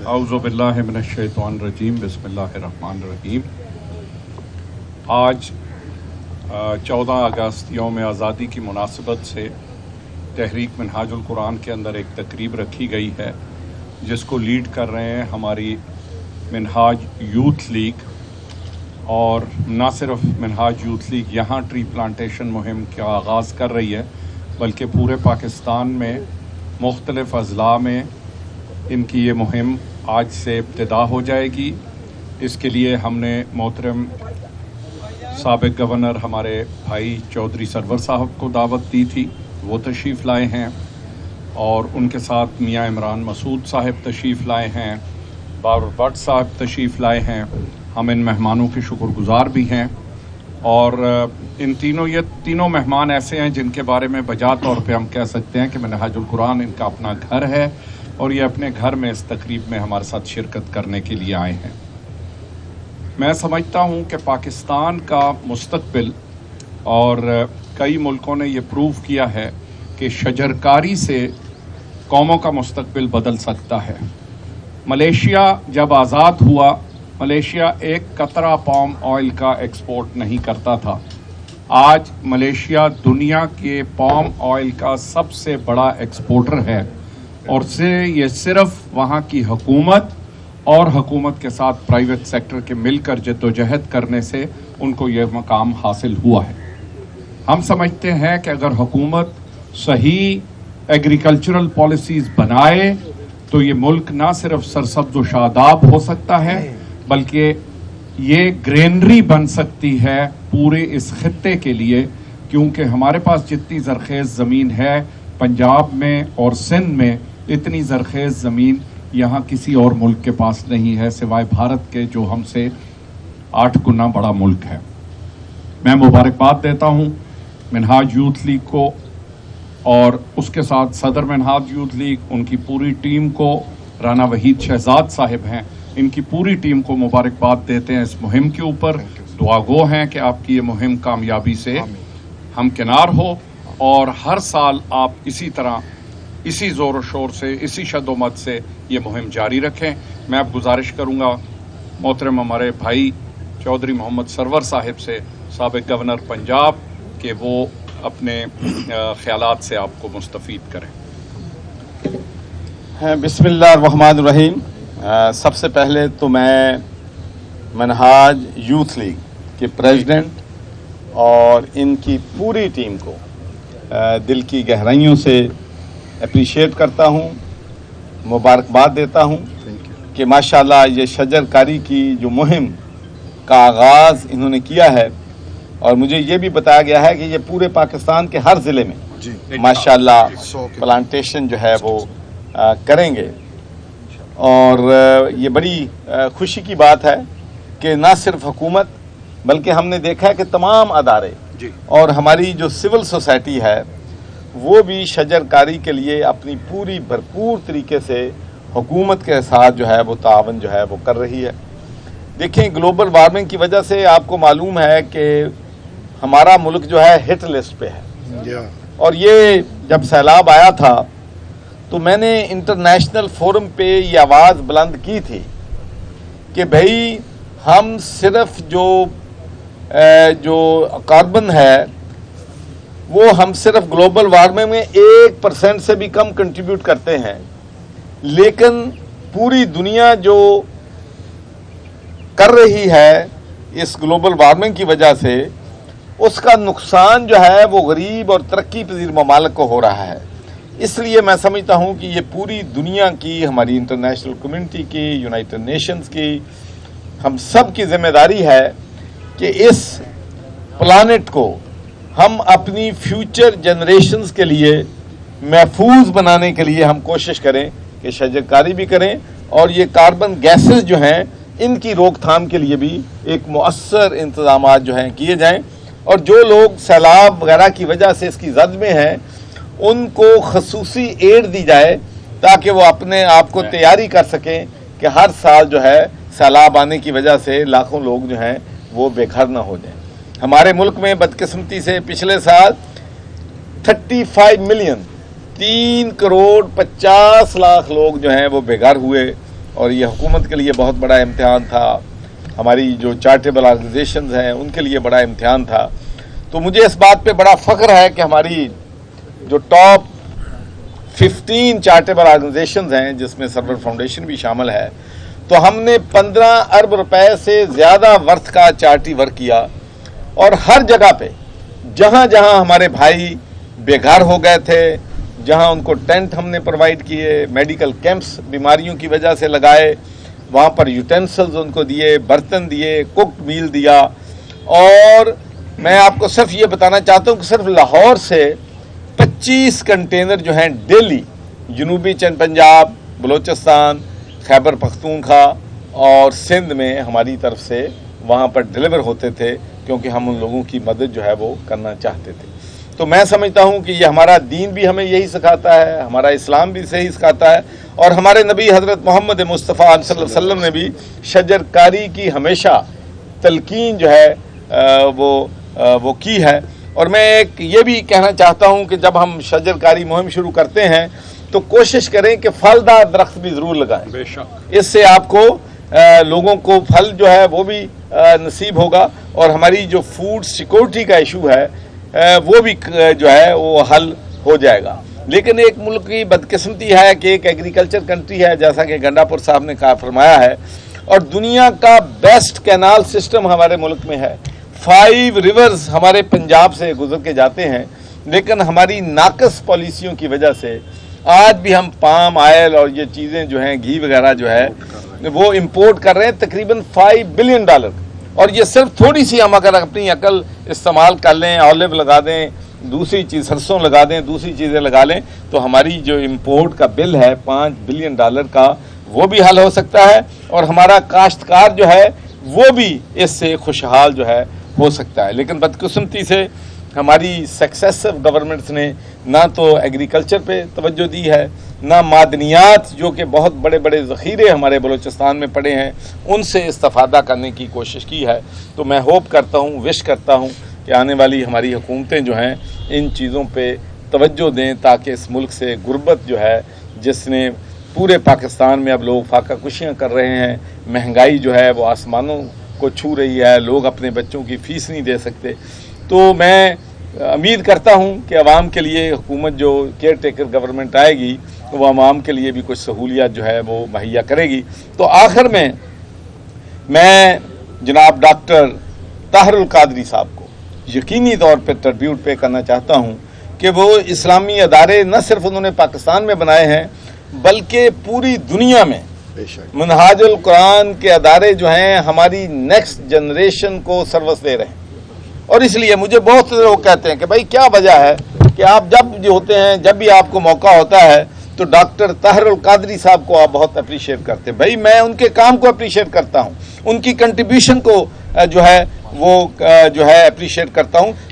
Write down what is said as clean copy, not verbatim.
اعوذ باللہ من الشیطان الرجیم بسم اللہ الرحمن الرحیم۔ آج 14 اگست یوم آزادی کی مناسبت سے تحریک منہاج القرآن کے اندر ایک تقریب رکھی گئی ہے جس کو لیڈ کر رہے ہیں ہماری منہاج یوتھ لیگ، اور نہ صرف منہاج یوتھ لیگ یہاں ٹری پلانٹیشن مہم کا آغاز کر رہی ہے بلکہ پورے پاکستان میں مختلف اضلاع میں ان کی یہ مہم آج سے ابتدا ہو جائے گی۔ اس کے لیے ہم نے محترم سابق گورنر ہمارے بھائی چودھری سرور صاحب کو دعوت دی تھی، وہ تشریف لائے ہیں، اور ان کے ساتھ میاں عمران مسعود صاحب تشریف لائے ہیں، باور بٹ صاحب تشریف لائے ہیں۔ ہم ان مہمانوں کے شکر گزار بھی ہیں، اور یہ تینوں مہمان ایسے ہیں جن کے بارے میں بجا طور پہ ہم کہہ سکتے ہیں کہ منہاج القرآن ان کا اپنا گھر ہے، اور یہ اپنے گھر میں اس تقریب میں ہمارے ساتھ شرکت کرنے کے لیے آئے ہیں۔ میں سمجھتا ہوں کہ پاکستان کا مستقبل، اور کئی ملکوں نے یہ پروو کیا ہے کہ شجرکاری سے قوموں کا مستقبل بدل سکتا ہے۔ ملیشیا جب آزاد ہوا، ملیشیا ایک قطرہ پام آئل کا ایکسپورٹ نہیں کرتا تھا۔ آج ملیشیا دنیا کے پام آئل کا سب سے بڑا ایکسپورٹر ہے، اور یہ صرف وہاں کی حکومت اور حکومت کے ساتھ پرائیویٹ سیکٹر کے مل کر جدوجہد کرنے سے ان کو یہ مقام حاصل ہوا ہے۔ ہم سمجھتے ہیں کہ اگر حکومت صحیح ایگریکلچرل پالیسیز بنائے تو یہ ملک نہ صرف سرسبز و شاداب ہو سکتا ہے بلکہ یہ گرینری بن سکتی ہے پورے اس خطے کے لیے، کیونکہ ہمارے پاس جتنی زرخیز زمین ہے پنجاب میں اور سندھ میں، اتنی زرخیز زمین یہاں کسی اور ملک کے پاس نہیں ہے سوائے بھارت کے، جو ہم سے 8 گنا بڑا ملک ہے۔ میں مبارکباد دیتا ہوں منہاج یوتھ لیگ کو، اور اس کے ساتھ صدر منہاج یوتھ لیگ، ان کی پوری ٹیم کو، رانا وحید شہزاد صاحب ہیں، ان کی پوری ٹیم کو مبارکباد دیتے ہیں اس مہم کے اوپر۔ دعا گو ہیں کہ آپ کی یہ مہم کامیابی سے ہمکنار ہو، اور ہر سال آپ اسی طرح، اسی زور و شور سے، اسی شد و مت سے یہ مہم جاری رکھیں۔ میں اب گزارش کروں گا محترم ہمارے بھائی چودھری محمد سرور صاحب سے، سابق گورنر پنجاب، کہ وہ اپنے خیالات سے آپ کو مستفید کریں۔ بسم اللہ الرحمن الرحیم۔ سب سے پہلے تو میں منہاج یوتھ لیگ کے پریزیڈنٹ اور ان کی پوری ٹیم کو دل کی گہرائیوں سے اپریشیٹ کرتا ہوں، مبارکباد دیتا ہوں کہ ماشاءاللہ یہ شجر کاری کی جو مہم کا آغاز انہوں نے کیا ہے، اور مجھے یہ بھی بتایا گیا ہے کہ یہ پورے پاکستان کے ہر ضلع میں ماشاءاللہ پلانٹیشن جو ہے وہ کریں گے، اور یہ بڑی خوشی کی بات ہے کہ نہ صرف حکومت بلکہ ہم نے دیکھا ہے کہ تمام ادارے اور ہماری جو سول سوسائٹی ہے وہ بھی شجر کاری کے لیے اپنی پوری بھرپور طریقے سے حکومت کے ساتھ جو ہے وہ تعاون جو ہے وہ کر رہی ہے۔ دیکھیں، گلوبل وارمنگ کی وجہ سے آپ کو معلوم ہے کہ ہمارا ملک جو ہے ہٹ لسٹ پہ ہے، اور یہ جب سیلاب آیا تھا تو میں نے انٹرنیشنل فورم پہ یہ آواز بلند کی تھی کہ بھئی ہم صرف جو کاربن ہے وہ ہم صرف گلوبل وارمنگ میں 1% سے بھی کم کنٹریبیوٹ کرتے ہیں، لیکن پوری دنیا جو کر رہی ہے اس گلوبل وارمنگ کی وجہ سے، اس کا نقصان جو ہے وہ غریب اور ترقی پذیر ممالک کو ہو رہا ہے۔ اس لیے میں سمجھتا ہوں کہ یہ پوری دنیا کی، ہماری انٹرنیشنل کمیونٹی کی، یونائٹڈ نیشنز کی، ہم سب کی ذمہ داری ہے کہ اس پلانٹ کو ہم اپنی فیوچر جنریشنز کے لیے محفوظ بنانے کے لیے ہم کوشش کریں کہ شجرکاری بھی کریں، اور یہ کاربن گیسز جو ہیں ان کی روک تھام کے لیے بھی ایک مؤثر انتظامات جو ہیں کیے جائیں، اور جو لوگ سیلاب وغیرہ کی وجہ سے اس کی زد میں ہیں ان کو خصوصی ایڈ دی جائے تاکہ وہ اپنے آپ کو تیاری کر سکیں کہ ہر سال جو ہے سیلاب آنے کی وجہ سے لاکھوں لوگ جو ہیں وہ بے گھر نہ ہو جائیں۔ ہمارے ملک میں بدقسمتی سے پچھلے سال 35 ملین 3 کروڑ 50 لاکھ لوگ جو ہیں وہ بے گھر ہوئے، اور یہ حکومت کے لیے بہت بڑا امتحان تھا، ہماری جو چارٹیبل آرگنائزیشنز ہیں ان کے لیے بڑا امتحان تھا. تو مجھے اس بات پہ بڑا فخر ہے کہ ہماری جو ٹاپ 15 چارٹیبل آرگنائزیشنز ہیں جس میں سرور فاؤنڈیشن بھی شامل ہے، تو ہم نے 15 ارب روپے سے زیادہ ورتھ کا چارٹی ورک کیا، اور ہر جگہ پہ جہاں جہاں ہمارے بھائی بے گھر ہو گئے تھے، جہاں ان کو ٹینٹ ہم نے پرووائڈ کیے، میڈیکل کیمپس بیماریوں کی وجہ سے لگائے، وہاں پر یوٹینسلز ان کو دیے، برتن دیے، کوکڈ میل دیا. اور میں آپ کو صرف یہ بتانا چاہتا ہوں کہ صرف لاہور سے 25 کنٹینر جو ہیں ڈیلی جنوبی چند پنجاب، بلوچستان، خیبر پختونخوا اور سندھ میں ہماری طرف سے وہاں پر ڈیلیور ہوتے تھے، کیونکہ ہم ان لوگوں کی مدد جو ہے وہ کرنا چاہتے تھے. تو میں سمجھتا ہوں کہ یہ ہمارا دین بھی ہمیں یہی سکھاتا ہے، ہمارا اسلام بھی صحیح سکھاتا ہے، اور ہمارے نبی حضرت محمد مصطفیٰ صلی اللہ علیہ وسلم نے بھی شجر کاری کی ہمیشہ تلقین جو ہے وہ کی ہے. اور میں ایک یہ بھی کہنا چاہتا ہوں کہ جب ہم شجر کاری مہم شروع کرتے ہیں تو کوشش کریں کہ پھلدار درخت بھی ضرور لگائیں. بے شک. اس سے آپ کو لوگوں کو پھل جو ہے وہ بھی نصیب ہوگا، اور ہماری جو فوڈ سیکورٹی کا ایشو ہے وہ بھی جو ہے وہ حل ہو جائے گا. لیکن ایک ملک کی بدقسمتی ہے کہ ایک ایگریکلچر کنٹری ہے، جیسا کہ گنڈا پور صاحب نے کہا فرمایا ہے، اور دنیا کا بیسٹ کینال سسٹم ہمارے ملک میں ہے. 5 ریورز ہمارے پنجاب سے گزر کے جاتے ہیں، لیکن ہماری ناقص پالیسیوں کی وجہ سے آج بھی ہم پام آئل اور یہ چیزیں جو ہیں گھی وغیرہ جو ہے وہ امپورٹ کر رہے ہیں تقریباً $5 بلین. اور یہ صرف تھوڑی سی ہم اگر اپنی عقل استعمال کر لیں، آلیو لگا دیں، دوسری چیز سرسوں لگا دیں، دوسری چیزیں لگا لیں، تو ہماری جو امپورٹ کا بل ہے $5 بلین کا وہ بھی حل ہو سکتا ہے، اور ہمارا کاشتکار جو ہے وہ بھی اس سے خوشحال جو ہے ہو سکتا ہے. لیکن بدقسمتی سے ہماری سکسیسو گورنمنٹس نے نہ تو ایگریکلچر پہ توجہ دی ہے، نہ معدنیات جو کہ بہت بڑے بڑے ذخیرے ہمارے بلوچستان میں پڑے ہیں ان سے استفادہ کرنے کی کوشش کی ہے. تو میں ہوپ کرتا ہوں، وش کرتا ہوں کہ آنے والی ہماری حکومتیں جو ہیں ان چیزوں پہ توجہ دیں، تاکہ اس ملک سے غربت جو ہے، جس نے پورے پاکستان میں اب لوگ فاقہ کشیاں کر رہے ہیں، مہنگائی جو ہے وہ آسمانوں کو چھو رہی ہے، لوگ اپنے بچوں کی فیس نہیں دے سکتے. تو میں امید کرتا ہوں کہ عوام کے لیے حکومت جو کیئر ٹیکر گورنمنٹ آئے گی وہ عوام کے لیے بھی کچھ سہولیات جو ہے وہ مہیا کرے گی. تو آخر میں جناب ڈاکٹر طاہر القادری صاحب کو یقینی طور پہ ٹربیوٹ پے کرنا چاہتا ہوں کہ وہ اسلامی ادارے نہ صرف انہوں نے پاکستان میں بنائے ہیں بلکہ پوری دنیا میں منہاج القرآن کے ادارے جو ہیں ہماری نیکسٹ جنریشن کو سروس دے رہے ہیں. اور اس لیے مجھے بہت سے لوگ کہتے ہیں کہ بھائی کیا وجہ ہے کہ آپ جب جو ہوتے ہیں، جب بھی آپ کو موقع ہوتا ہے تو ڈاکٹر طاہر القادری صاحب کو آپ بہت اپریشیٹ کرتے ہیں. بھائی میں ان کے کام کو اپریشیٹ کرتا ہوں، ان کی کنٹریبیوشن کو جو ہے وہ اپریشیٹ کرتا ہوں.